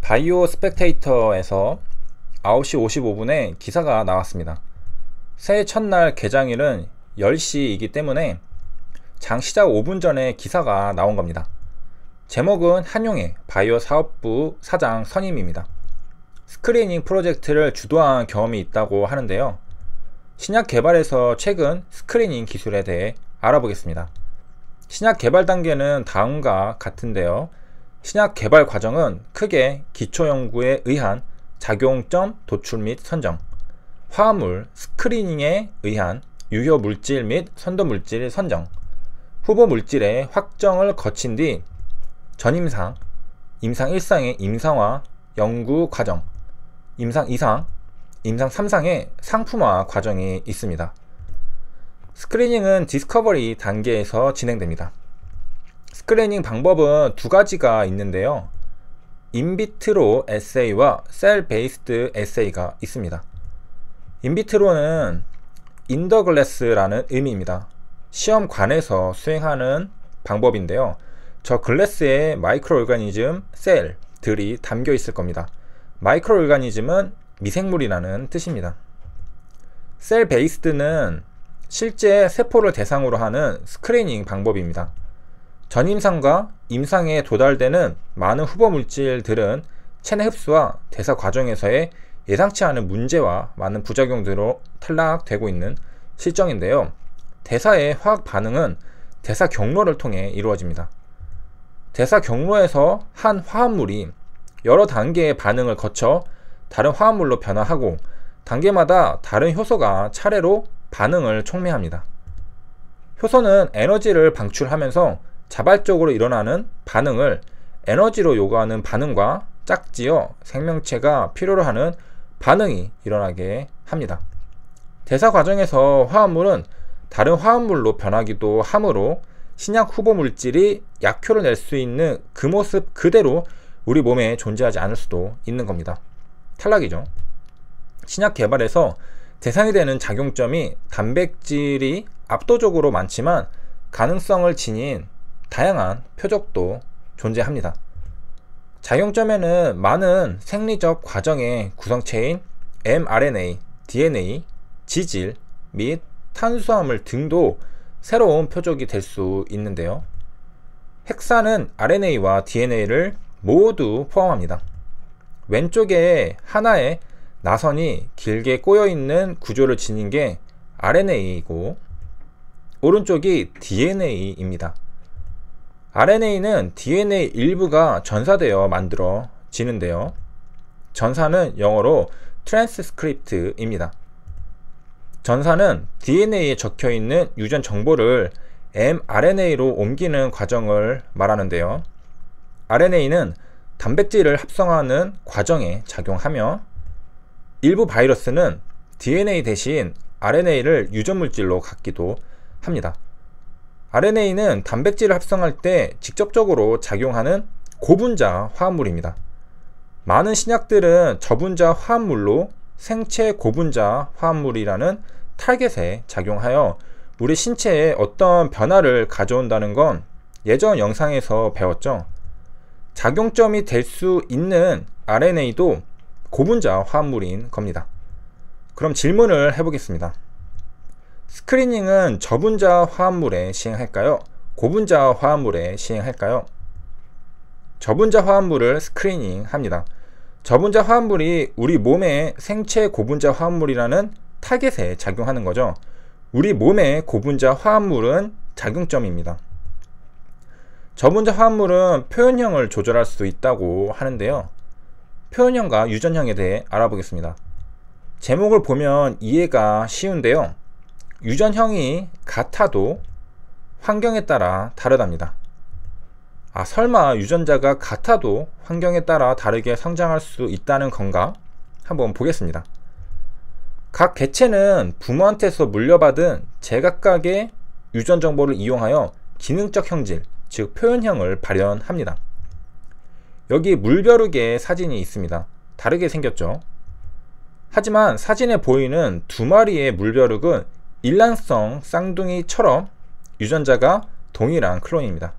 바이오 스펙테이터에서 9시 55분에 기사가 나왔습니다. 새해 첫날 개장일은 10시이기 때문에 장 시작 5분 전에 기사가 나온 겁니다. 제목은 한용의 바이오 사업부 사장 선임입니다. 스크리닝 프로젝트를 주도한 경험이 있다고 하는데요. 신약 개발에서 최근 스크리닝 기술에 대해 알아보겠습니다. 신약 개발 단계는 다음과 같은데요. 신약 개발 과정은 크게 기초 연구에 의한 작용점 도출 및 선정, 화합물 스크리닝에 의한 유효 물질 및 선도 물질 선정, 후보 물질의 확정을 거친 뒤 전임상, 임상 1상의 임상화 연구 과정, 임상 2상, 임상 3상의 상품화 과정이 있습니다. 스크리닝은 디스커버리 단계에서 진행됩니다. 스크리닝 방법은 두 가지가 있는데요. 인비트로 에세이와 셀 베이스드 에세이가 있습니다. 인비트로는 인더글래스라는 의미입니다. 시험관에서 수행하는 방법인데요. 저 글래스에 마이크로오르가니즘 셀들이 담겨 있을 겁니다. 마이크로오르가니즘은 미생물이라는 뜻입니다. 셀 베이스드는 실제 세포를 대상으로 하는 스크리닝 방법입니다. 전임상과 임상에 도달되는 많은 후보 물질들은 체내 흡수와 대사 과정에서의 예상치 않은 문제와 많은 부작용들로 탈락되고 있는 실정인데요. 대사의 화학 반응은 대사 경로를 통해 이루어집니다. 대사 경로에서 한 화합물이 여러 단계의 반응을 거쳐 다른 화합물로 변화하고 단계마다 다른 효소가 차례로 반응을 촉매합니다. 효소는 에너지를 방출하면서 자발적으로 일어나는 반응을 에너지로 요구하는 반응과 짝지어 생명체가 필요로 하는 반응이 일어나게 합니다. 대사 과정에서 화합물은 다른 화합물로 변하기도 하므로 신약 후보 물질이 약효를 낼 수 있는 그 모습 그대로 우리 몸에 존재하지 않을 수도 있는 겁니다. 탈락이죠. 신약 개발에서 대상이 되는 작용점이 단백질이 압도적으로 많지만 가능성을 지닌 다양한 표적도 존재합니다. 작용점에는 많은 생리적 과정의 구성체인 mRNA, DNA, 지질 및 탄수화물 등도 새로운 표적이 될 수 있는데요. 핵산은 RNA와 DNA를 모두 포함합니다. 왼쪽에 하나의 나선이 길게 꼬여있는 구조를 지닌 게 RNA이고 오른쪽이 DNA입니다. RNA는 DNA 일부가 전사되어 만들어지는데요. 전사는 영어로 트랜스크립트입니다. 전사는 DNA에 적혀있는 유전 정보를 mRNA로 옮기는 과정을 말하는데요. RNA는 단백질을 합성하는 과정에 작용하며 일부 바이러스는 DNA 대신 RNA를 유전물질로 갖기도 합니다. RNA는 단백질을 합성할 때 직접적으로 작용하는 고분자 화합물입니다. 많은 신약들은 저분자 화합물로 생체 고분자 화합물이라는 타겟에 작용하여 우리 신체에 어떤 변화를 가져온다는 건 예전 영상에서 배웠죠. 작용점이 될 수 있는 RNA도 고분자 화합물인 겁니다. 그럼 질문을 해보겠습니다. 스크리닝은 저분자 화합물에 시행할까요? 고분자 화합물에 시행할까요? 저분자 화합물을 스크리닝 합니다. 저분자 화합물이 우리 몸의 생체 고분자 화합물이라는 타겟에 작용하는 거죠. 우리 몸의 고분자 화합물은 작용점입니다. 저분자 화합물은 표현형을 조절할 수 있다고 하는데요. 표현형과 유전형에 대해 알아보겠습니다. 제목을 보면 이해가 쉬운데요. 유전형이 같아도 환경에 따라 다르답니다. 설마 유전자가 같아도 환경에 따라 다르게 성장할 수 있다는 건가? 한번 보겠습니다. 각 개체는 부모한테서 물려받은 제각각의 유전 정보를 이용하여 기능적 형질, 즉 표현형을 발현합니다. 여기 물벼룩의 사진이 있습니다. 다르게 생겼죠? 하지만 사진에 보이는 두 마리의 물벼룩은 일란성 쌍둥이처럼 유전자가 동일한 클론입니다.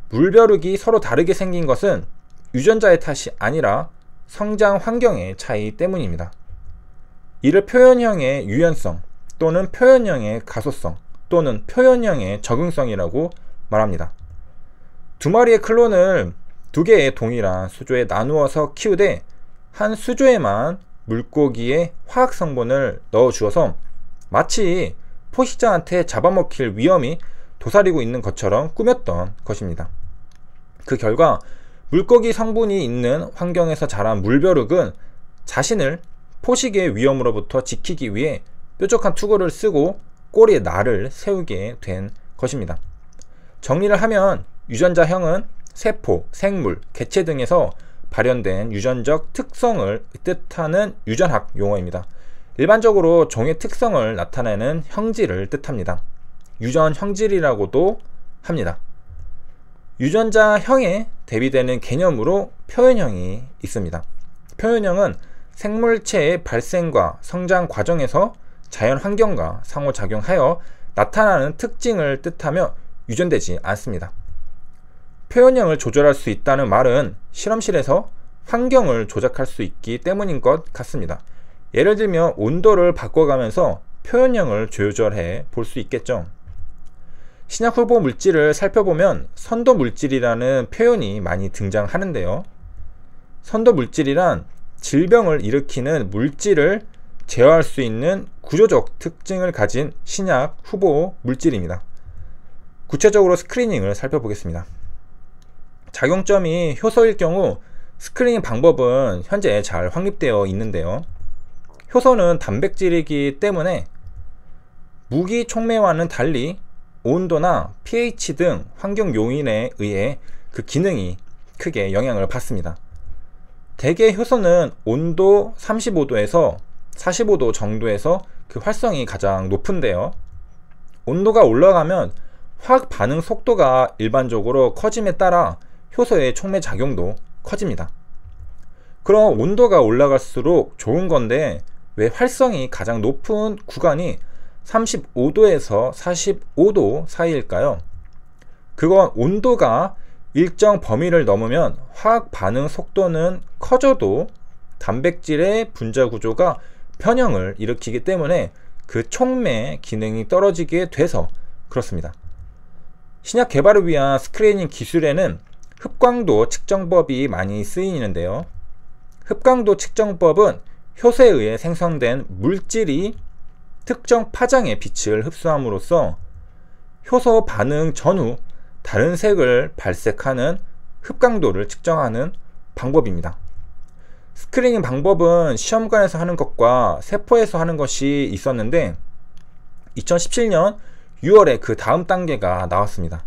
물벼룩이 서로 다르게 생긴 것은 유전자의 탓이 아니라 성장 환경의 차이 때문입니다. 이를 표현형의 유연성 또는 표현형의 가소성 또는 표현형의 적응성이라고 말합니다. 두 마리의 클론을 두 개의 동일한 수조에 나누어서 키우되 한 수조에만 물고기의 화학 성분을 넣어 주어서 마치 포식자한테 잡아먹힐 위험이 도사리고 있는 것처럼 꾸몄던 것입니다. 그 결과 물고기 성분이 있는 환경에서 자란 물벼룩은 자신을 포식의 위험으로부터 지키기 위해 뾰족한 투구를 쓰고 꼬리에 날을 세우게 된 것입니다. 정리를 하면 유전자형은 세포, 생물, 개체 등에서 발현된 유전적 특성을 뜻하는 유전학 용어입니다. 일반적으로 종의 특성을 나타내는 형질을 뜻합니다. 유전 형질이라고도 합니다. 유전자형에 대비되는 개념으로 표현형이 있습니다. 표현형은 생물체의 발생과 성장 과정에서 자연 환경과 상호작용하여 나타나는 특징을 뜻하며 유전되지 않습니다. 표현형을 조절할 수 있다는 말은 실험실에서 환경을 조작할 수 있기 때문인 것 같습니다. 예를 들면 온도를 바꿔가면서 표현형을 조절해 볼 수 있겠죠. 신약 후보 물질을 살펴보면 선도 물질이라는 표현이 많이 등장하는데요. 선도 물질이란 질병을 일으키는 물질을 제어할 수 있는 구조적 특징을 가진 신약 후보 물질입니다. 구체적으로 스크리닝을 살펴보겠습니다. 작용점이 효소일 경우 스크리닝 방법은 현재 잘 확립되어 있는데요. 효소는 단백질이기 때문에 무기 촉매와는 달리 온도나 pH 등 환경 요인에 의해 그 기능이 크게 영향을 받습니다. 대개 효소는 온도 35도에서 45도 정도에서 그 활성이 가장 높은데요. 온도가 올라가면 화학 반응 속도가 일반적으로 커짐에 따라 효소의 촉매 작용도 커집니다. 그럼 온도가 올라갈수록 좋은 건데 왜 활성이 가장 높은 구간이 35도에서 45도 사이일까요? 그건 온도가 일정 범위를 넘으면 화학 반응 속도는 커져도 단백질의 분자 구조가 변형을 일으키기 때문에 그 촉매 기능이 떨어지게 돼서 그렇습니다. 신약 개발을 위한 스크리닝 기술에는 흡광도 측정법이 많이 쓰이는데요. 흡광도 측정법은 효소에 의해 생성된 물질이 특정 파장의 빛을 흡수함으로써 효소 반응 전후 다른 색을 발색하는 흡광도를 측정하는 방법입니다. 스크리닝 방법은 시험관에서 하는 것과 세포에서 하는 것이 있었는데 2017년 6월에 그 다음 단계가 나왔습니다.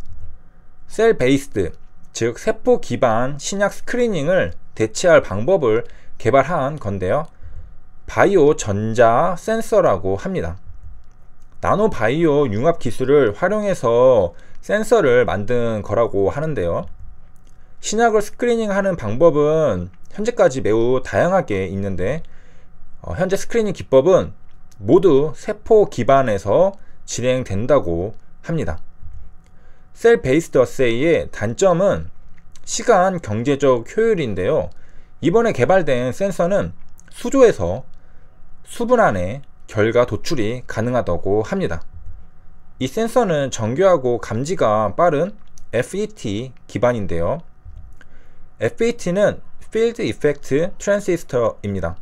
셀 베이스드, 즉 세포 기반 신약 스크리닝을 대체할 방법을 개발한 건데요. 바이오 전자 센서라고 합니다. 나노 바이오 융합 기술을 활용해서 센서를 만든 거라고 하는데요. 신약을 스크리닝하는 방법은 현재까지 매우 다양하게 있는데 현재 스크리닝 기법은 모두 세포 기반에서 진행된다고 합니다. 셀 베이스드 어세이의 단점은 시간 경제적 효율인데요. 이번에 개발된 센서는 수조에서 수분 안에 결과 도출이 가능하다고 합니다. 이 센서는 정교하고 감지가 빠른 FET 기반인데요. FET는 Field Effect Transistor입니다.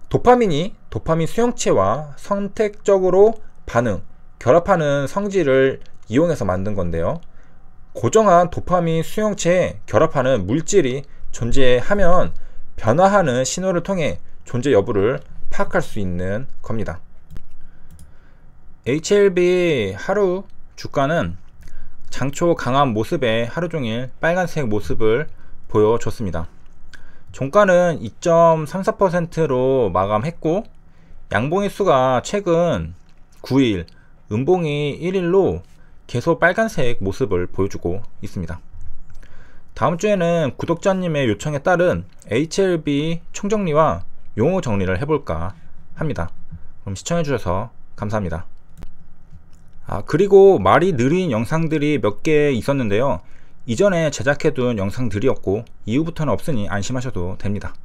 도파민이 도파민 수용체와 선택적으로 반응, 결합하는 성질을 이용해서 만든 건데요. 고정한 도파민 수용체에 결합하는 물질이 존재하면 변화하는 신호를 통해 존재 여부를 파악할 수 있는 겁니다. HLB 하루 주가는 장초 강한 모습의 하루종일 빨간색 모습을 보여줬습니다. 종가는 2.34%로 마감했고 양봉의 수가 최근 9일, 음봉이 1일로 계속 빨간색 모습을 보여주고 있습니다. 다음 주에는 구독자님의 요청에 따른 HLB 총정리와 용어 정리를 해볼까 합니다. 그럼 시청해주셔서 감사합니다. 그리고 말이 느린 영상들이 몇 개 있었는데요. 이전에 제작해둔 영상들이었고 이후부터는 없으니 안심하셔도 됩니다.